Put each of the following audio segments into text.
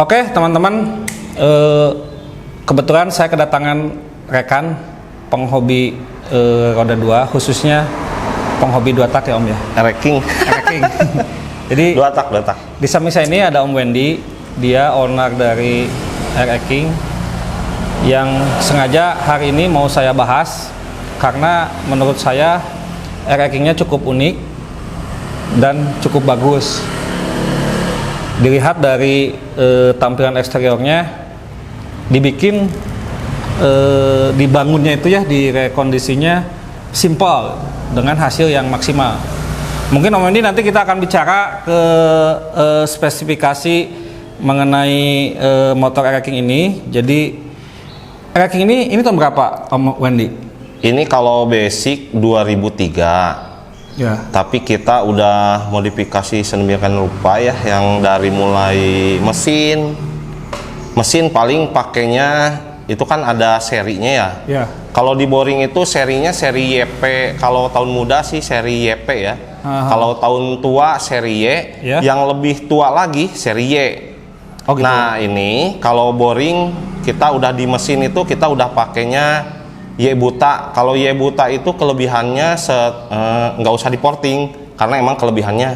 Oke teman-teman, kebetulan saya kedatangan rekan penghobi roda 2, khususnya penghobi 2 tak ya Om ya? Ereking. Jadi 2 tak. di samping saya ini ada Om Wendy, dia owner dari Ereking yang sengaja hari ini mau saya bahas karena menurut saya Erekingnya cukup unik dan cukup bagus. Dilihat dari tampilan eksteriornya, dibikin dibangunnya itu ya, di rekondisinya simple dengan hasil yang maksimal. Mungkin Om Wendy nanti kita akan bicara ke spesifikasi mengenai motor Ereking ini. Jadi Ereking ini tahun berapa Om Wendy? Ini kalau basic 2003. Ya. Tapi kita udah modifikasi sedemikian rupa ya, yang dari mulai mesin paling pakainya itu kan ada serinya ya. Ya. Kalau di boring itu serinya seri YP, kalau tahun muda sih seri YP ya. Kalau tahun tua seri Y, ya. Yang lebih tua lagi seri Y. Oh, gitu. Nah ini kalau boring kita udah di mesin itu kita udah pakainya Y buta. Kalau Y buta itu kelebihannya nggak usah diporting karena emang kelebihannya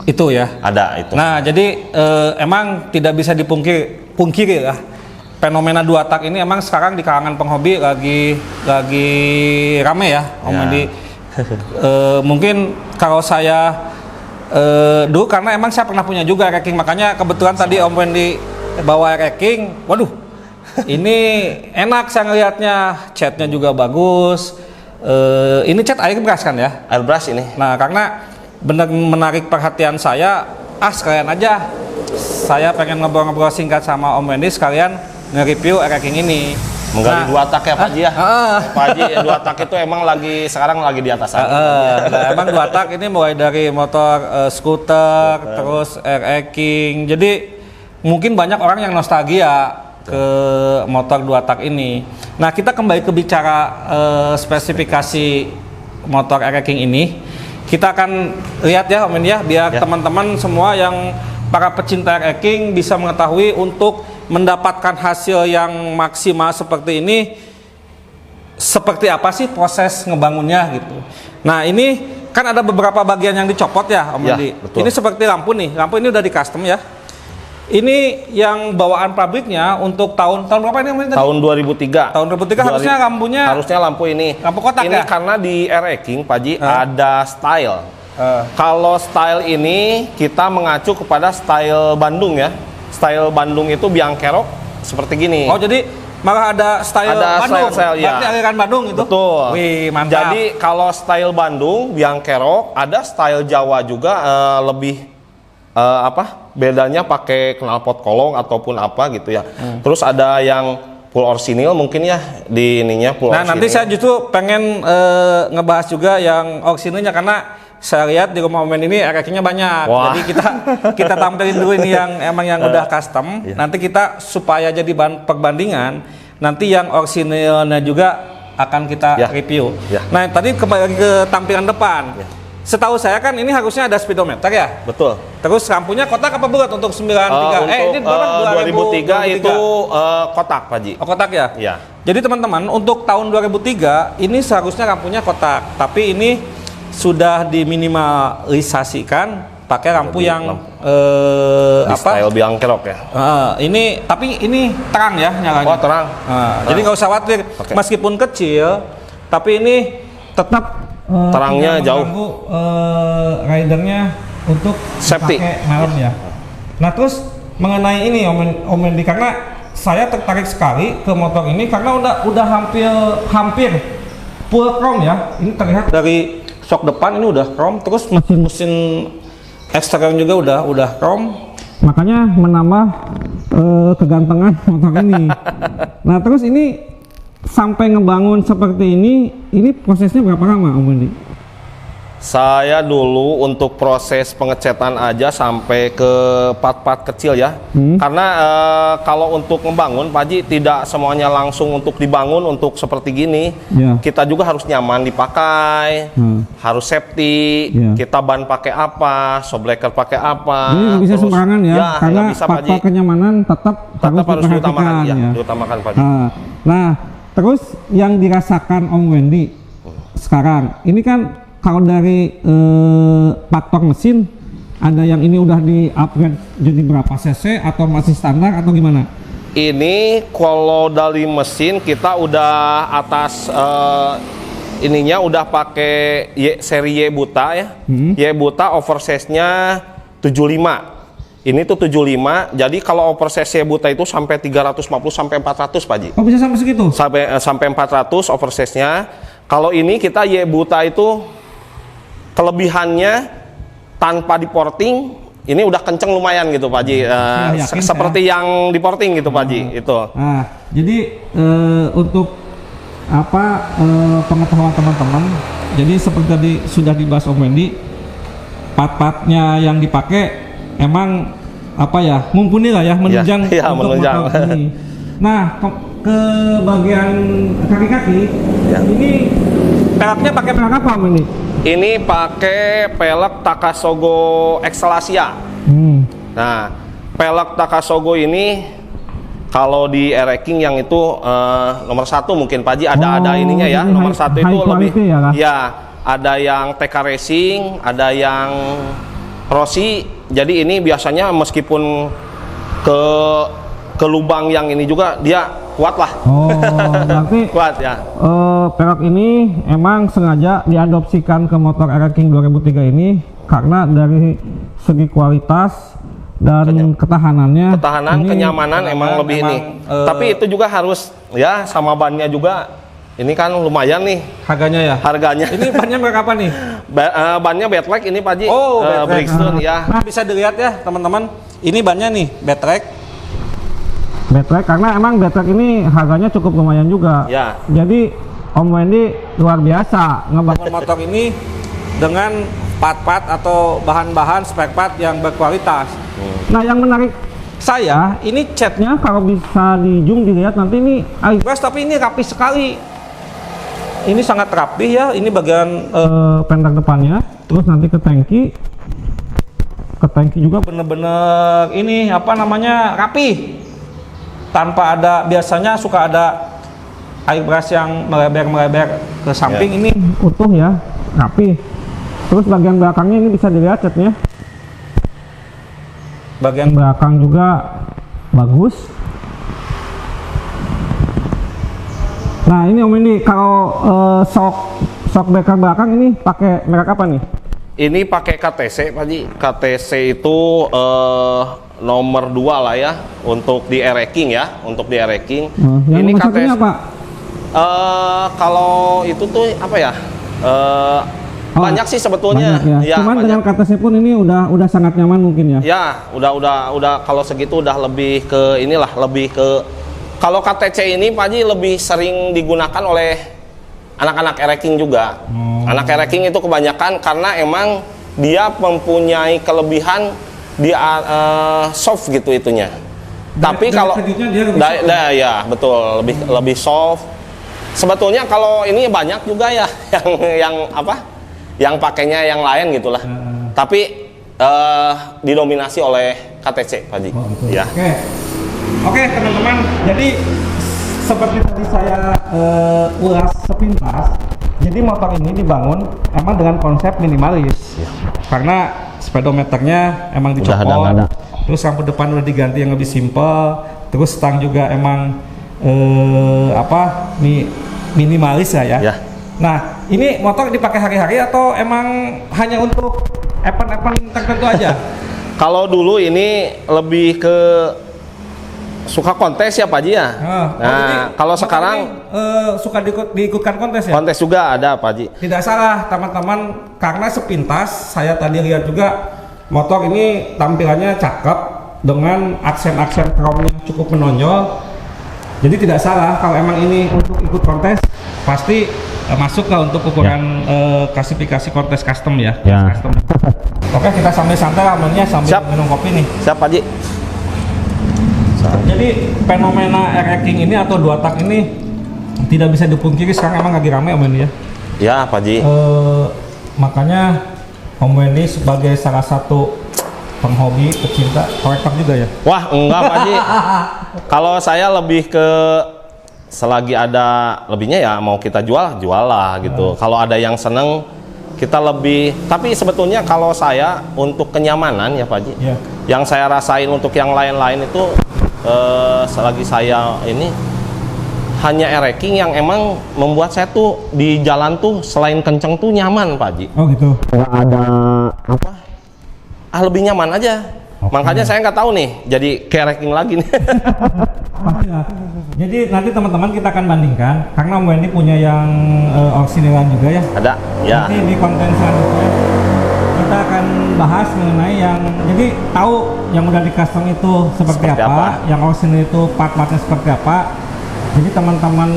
itu ya ada itu. Nah jadi emang tidak bisa dipungkiri ya, fenomena 2 tak ini emang sekarang di kalangan penghobi lagi rame ya Om Wendy. Mungkin kalau saya dulu karena emang saya pernah punya juga Ereking, makanya kebetulan tadi Om Wendy bawa Ereking, waduh ini enak saya ngelihatnya, catnya juga bagus. Ini cat airbrush kan ya? Airbrush ini. Nah karena benar menarik perhatian saya, sekalian aja saya pengen ngobrol-ngobrol singkat sama Om Wendy, sekalian nge-review Ereking ini. Menggali 2 tak ya Pak Haji ya? Pak Haji 2 tak itu emang sekarang lagi di atas nah, emang 2 tak ini mulai dari motor skuter, terus Ereking. Jadi mungkin banyak orang yang nostalgia ke motor 2 tak ini. Nah kita kembali ke bicara spesifikasi motor Ereking ini. Kita akan lihat ya Om Wendy ya, biar teman-teman semua yang para pecinta Ereking bisa mengetahui untuk mendapatkan hasil yang maksimal seperti ini, seperti apa sih proses ngebangunnya gitu. Nah ini kan ada beberapa bagian yang dicopot ya Om Wendy. Ini seperti lampu nih, lampu ini udah di custom ya. Ini yang bawaan pabriknya untuk tahun berapa ini? Tahun 2003. Tahun 2003 harusnya lampunya. Harusnya lampu ini. Lampu kotak ini ya? Karena di Ereking Pak Ji ada style. Kalau style ini kita mengacu kepada style Bandung ya. Style Bandung itu biang kerok seperti gini. Oh jadi malah ada style Bandung. Berarti aliran Bandung itu. Betul. Wih mantap. Jadi kalau style Bandung biang kerok, ada style Jawa juga lebih bedanya pakai knalpot kolong ataupun apa gitu ya. Terus ada yang full orsinil mungkin ya di ininya full orsinil. Nah nanti saya justru pengen ngebahas juga yang orsinilnya, karena saya lihat di rumah Om Wendy ini Erekingnya banyak. Wah. Jadi kita tampilin dulu ini yang emang yang udah custom. Nanti kita supaya jadi perbandingan, nanti yang orsinilnya juga akan kita review. Nah tadi kembali lagi ke tampilan depan. Setahu saya kan ini harusnya ada speedometer ya? Betul. Terus lampunya kotak apa bulat untuk 93? Ini 2003 itu kotak Pak Ji. Oh kotak ya? Iya. Jadi teman-teman untuk tahun 2003 ini seharusnya lampunya kotak, tapi ini sudah diminimalisasikan pakai lampu yang style biang kerok ya. Tapi ini terang ya nyalanya. Oh terang. Jadi nggak usah khawatir, meskipun kecil, tapi ini tetap terangnya jauh. Ridernya untuk safety malam ya. Nah terus mengenai ini Om Wendy, karena saya tertarik sekali ke motor ini karena udah hampir full chrome ya. Ini terlihat dari shock depan ini udah chrome, terus mesin eksterior juga udah chrome. Makanya menambah kegantengan motor ini. Nah terus ini sampai ngebangun seperti ini prosesnya berapa lama Om Wendy? Saya dulu untuk proses pengecetan aja sampai ke part-part kecil ya. Karena kalau untuk membangun, Pak Haji, tidak semuanya langsung untuk dibangun untuk seperti gini. Kita juga harus nyaman dipakai, harus safety. Kita ban pakai apa, shockbreaker pakai apa. Jadi nggak bisa sembarangan ya, karena bisa, faktor kenyamanan tetap harus diutamakan, diperhatikan. diutamakan, Pak Haji. Nah, terus yang dirasakan Om Wendy sekarang, ini kan kalau dari faktor mesin, ada yang ini udah di-upgrade jadi berapa cc atau masih standar atau gimana? Ini kalau dari mesin kita udah atas ininya udah pakai seri Y Buta ya. Y Buta oversize-nya 75. Ini tuh 75. Jadi kalau oversize Y Buta itu sampai 350 sampai 400, Pak Haji. Oh, bisa sampai segitu? Sampai 400 oversize-nya. Kalau ini kita Y Buta itu kelebihannya tanpa diporting ini udah kenceng lumayan gitu, Pak Haji. Seperti yang diporting gitu, Pak Haji. Itu. Nah, jadi untuk apa pengetahuan teman-teman, jadi seperti tadi sudah dibahas Om Wendy, part-partnya yang dipakai emang apa ya, mumpuni lah ya, menunjang untuk menunjang. motor ini. Nah, ke bagian kaki-kaki ini peleknya pakai pelek apa Om Wendy? Ini pakai pelek Takasogo Excelsia. Nah, pelek Takasogo ini kalau di Ereking yang itu nomor 1 mungkin Pak Haji, ada ininya ya. Nomor 1 itu lebih ya, ada yang TK Racing, ada yang Rossi. Jadi ini biasanya meskipun ke lubang yang ini juga dia kuat lah. Oh, berarti kuat ya. Pelek ini emang sengaja diadopsikan ke motor Ereking 2003 ini karena dari segi kualitas dan ketahanannya, kenyamanan emang lebih ini. Tapi itu juga harus ya sama bannya juga. Ini kan lumayan nih harganya ya. Harganya. Ini bannya berapa nih? Bannya Batlek ini Pak Haji. Oh, Bridgestone ya. Nah, bisa dilihat ya teman-teman. Ini bannya nih Batlek. Batlek karena emang Batlek ini harganya cukup lumayan juga. Ya. Jadi Om Wendy luar biasa ngebangun motor ini dengan part-part atau bahan-bahan spare part yang berkualitas. Nah, yang menarik saya ini catnya kalau bisa di zoom dilihat nanti ini airbrush, tapi ini rapi sekali. Ini sangat rapi ya. Ini bagian pendek depannya, terus nanti ke tangki juga bener-bener ini apa namanya rapi. Tanpa ada, biasanya suka ada airbrush yang melebar ke samping. Ini utuh ya, rapi. Terus bagian belakangnya ini bisa dilihat catnya. Bagian belakang juga bagus. Nah, ini Om Wendy, kalau shock breaker belakang ini pakai merek apa nih? Ini pakai KTC Pak Haji. KTC itu nomor 2 lah ya untuk di Ereking ya, untuk di Ereking. Yang ini KTC apa? Kalau itu tuh apa ya? Banyak sih sebetulnya. Banyak, ya. Cuman dengan KTC pun ini udah sangat nyaman mungkin ya. Ya, udah kalau segitu udah lebih ke inilah, lebih ke kalau KTC ini Pak Haji lebih sering digunakan oleh anak-anak Ereking juga. Anak Ereking itu kebanyakan karena emang dia mempunyai kelebihan dia soft gitu itunya. Tapi kalau ya betul lebih soft. Sebetulnya kalau ini banyak juga ya yang apa? Yang pakainya yang lain gitulah. Tapi didominasi oleh KTC Pak Haji. Ya. Oke, teman-teman. Jadi seperti tadi saya ulas sepintas. Jadi motor ini dibangun emang dengan konsep minimalis. Karena speedometernya emang dicopot. Terus lampu depan udah diganti yang lebih simple. Terus stang juga emang minimalis ya. Nah, ini motor dipakai hari-hari atau emang hanya untuk event-event tertentu aja? Kalau dulu ini lebih ke suka kontes ya Pak Haji ya. Nah, kalau sekarang suka diikutkan kontes ya? Kontes juga ada Pak Haji. Tidak salah teman-teman, karena sepintas saya tadi lihat juga motor ini tampilannya cakep dengan aksen-aksen chrome yang cukup menonjol. Jadi tidak salah kalau emang ini untuk ikut kontes, pasti masuk lah untuk ukuran klasifikasi Cortez custom ya. Ya. Custom. Oke, kita sambil santai amennya sambil Siap. minum kopi nih. Siap Pak Haji. Jadi fenomena R-Racking ini atau dua tak ini tidak bisa dipungkiri sekarang emang lagi rame Om Wendy ya. Ya Pak Haji. Makanya Om Wendy sebagai salah satu penghobi, pecinta, kolektor juga ya? Wah enggak Pak Haji. Kalau saya lebih ke selagi ada lebihnya ya mau kita jual lah gitu. Kalau ada yang seneng kita lebih. Tapi sebetulnya kalau saya untuk kenyamanan ya Pak Haji, yang saya rasain untuk yang lain-lain itu selagi saya ini hanya R-Racking yang emang membuat saya tuh di jalan tuh selain kenceng tuh nyaman Pak Haji. Oh gitu. Nggak ada apa? Lebih nyaman aja. Okay. Makanya saya nggak tahu nih, jadi R-Racking lagi nih. Jadi nanti teman-teman kita akan bandingkan, karena Om Wendy punya yang auxiliaran juga ya. Ada, ya. Nanti di konten selanjutnya kita akan bahas mengenai yang, jadi tahu yang udah di custom itu seperti apa, yang auxiliar itu part-partnya seperti apa. Jadi teman-teman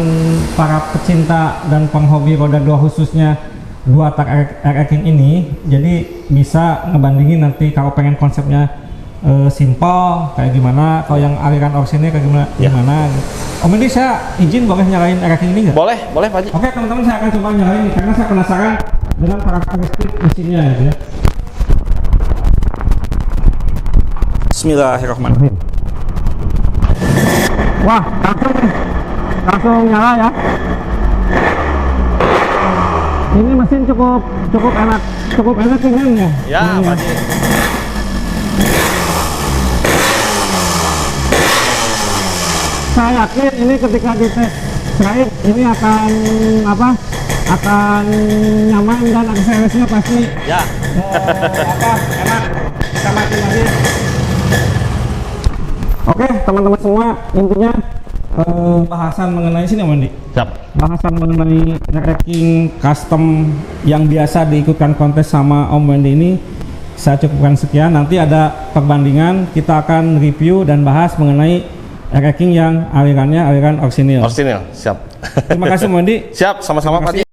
para pecinta dan penghobi roda 2 khususnya dua tak R-Racking ini, jadi bisa ngebandingin nanti kalau pengen konsepnya simple kayak gimana, kalau yang aliran auxiliar kayak gimana. Om Wendy, saya izin boleh nyalain R-Racking ini nggak? Boleh Pak Haji. Oke teman-teman, saya akan coba nyalain nih, karena saya penasaran dengan karakteristik mesinnya gitu ya. Bismillahirrahmanirrahim. Wah, langsung nyala ya. Ini mesin cukup enak ringan ya. Ya Pak Haji. Saya yakin ini ketika dites drive ini akan nyaman dan akselerasinya pasti Ya. enak. Kita matiin lagi. Oke teman-teman semua, intinya bahasan mengenai sini Om Wendy. Siap. Bahasan mengenai R-Racking custom yang biasa diikutkan kontes sama Om Wendy ini saya cukupkan sekian. Nanti ada perbandingan, kita akan review dan bahas mengenai R-Racking yang aliran auxiliar. Orisinil, siap. Terima kasih Om Wendy. Siap, sama-sama Pak Haji.